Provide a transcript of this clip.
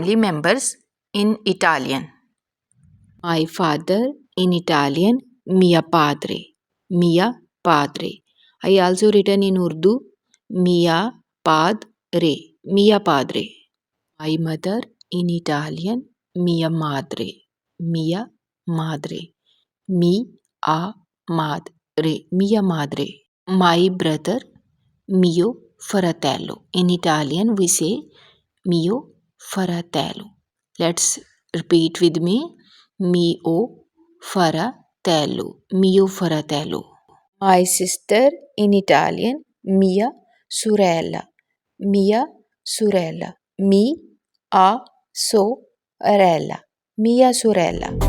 family members in Italian. My father in Italian, mia padre. Mia padre. I also written in Urdu, mia padre. Mia padre. My mother in Italian, mia madre. Mia madre. Mi a madre. Mia madre. My brother, mio fratello. In Italian, we say mio fratello. Let's repeat with me. Mio fratello. Mio fratello. My sister in Italian, mia sorella. Mia sorella. Mi a sorella. Mia sorella.